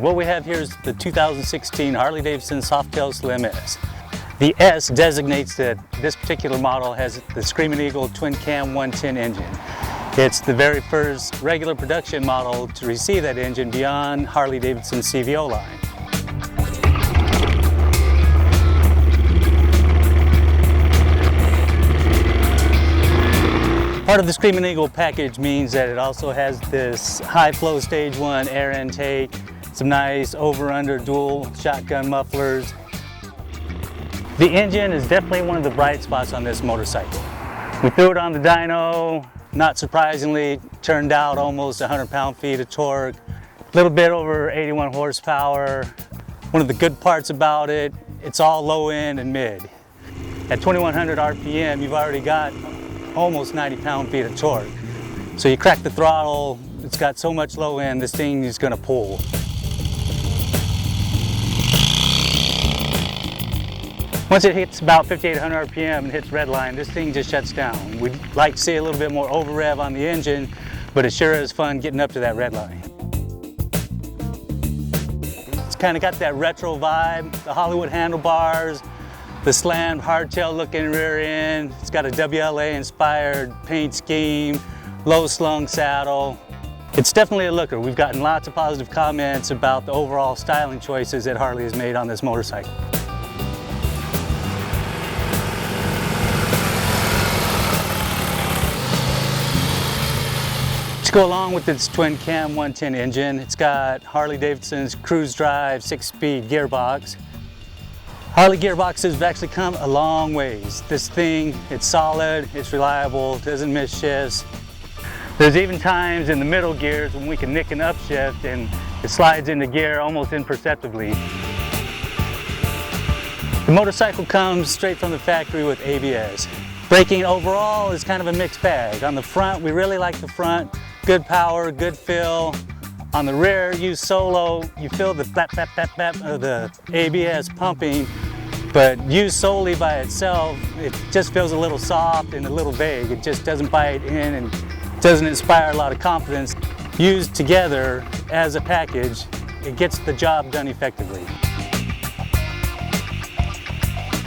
what we have here is the 2016 Harley-Davidson Softail Slim S. The S designates that this particular model has the Screaming Eagle twin cam 110 engine. It's the very first regular production model to receive that engine beyond Harley-Davidson CVO line. Part of the Screaming Eagle package means that it also has this high flow stage 1 air intake, some nice over-under dual shotgun mufflers. The engine is definitely one of the bright spots on this motorcycle. We threw it on the dyno, not surprisingly, turned out almost 100 pound-feet of torque, a little bit over 81 horsepower. One of the good parts about it, it's all low end and mid. At 2100 RPM, you've already got almost 90 pound-feet of torque. So you crack the throttle, it's got so much low end, this thing is gonna pull. Once it hits about 5800 RPM and hits red line, this thing just shuts down. We'd like to see a little bit more over rev on the engine, but it sure is fun getting up to that red line. It's kind of got that retro vibe, the Hollywood handlebars, the slammed hardtail looking rear end. It's got a WLA inspired paint scheme, low slung saddle. It's definitely a looker. We've gotten lots of positive comments about the overall styling choices that Harley has made on this motorcycle. To go along with its twin cam 110 engine, it's got Harley-Davidson's cruise drive 6-speed gearbox. Harley gearboxes have actually come a long ways. This thing, it's solid, it's reliable, doesn't miss shifts. There's even times in the middle gears when we can nick an upshift and it slides into gear almost imperceptibly. The motorcycle comes straight from the factory with ABS. Braking overall is kind of a mixed bag. On the front, we really like the front. Good power, good feel. On the rear, used solo, you feel the flap, flap, flap, flap of the ABS pumping, but used solely by itself, it just feels a little soft and a little vague. It just doesn't bite in and doesn't inspire a lot of confidence. Used together as a package, it gets the job done effectively.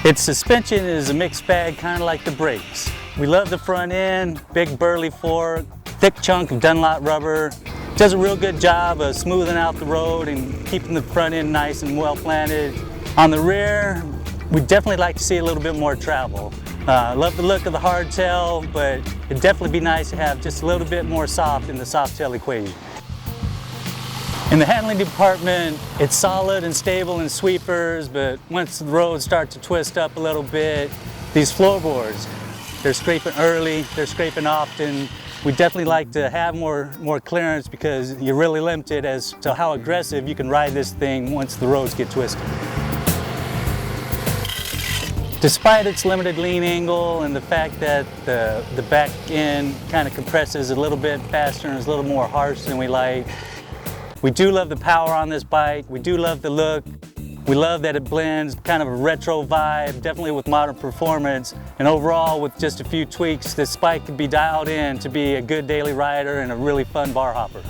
Its suspension is a mixed bag, kind of like the brakes. We love the front end, big burly fork, thick chunk of Dunlop rubber. Does a real good job of smoothing out the road and keeping the front end nice and well planted. On the rear, we definitely like to see a little bit more travel. Love the look of the hardtail, but it'd definitely be nice to have just a little bit more soft in the Softail equation. In the handling department, it's solid and stable in sweepers, but once the roads start to twist up a little bit, these floorboards, they're scraping early, they're scraping often. We definitely like to have more clearance because you're really limited as to how aggressive you can ride this thing once the roads get twisted. Despite its limited lean angle and the fact that the back end kind of compresses a little bit faster and is a little more harsh than we like, we do love the power on this bike. We do love the look. We love that it blends kind of a retro vibe, definitely with modern performance. And overall, with just a few tweaks, this bike could be dialed in to be a good daily rider and a really fun bar hopper.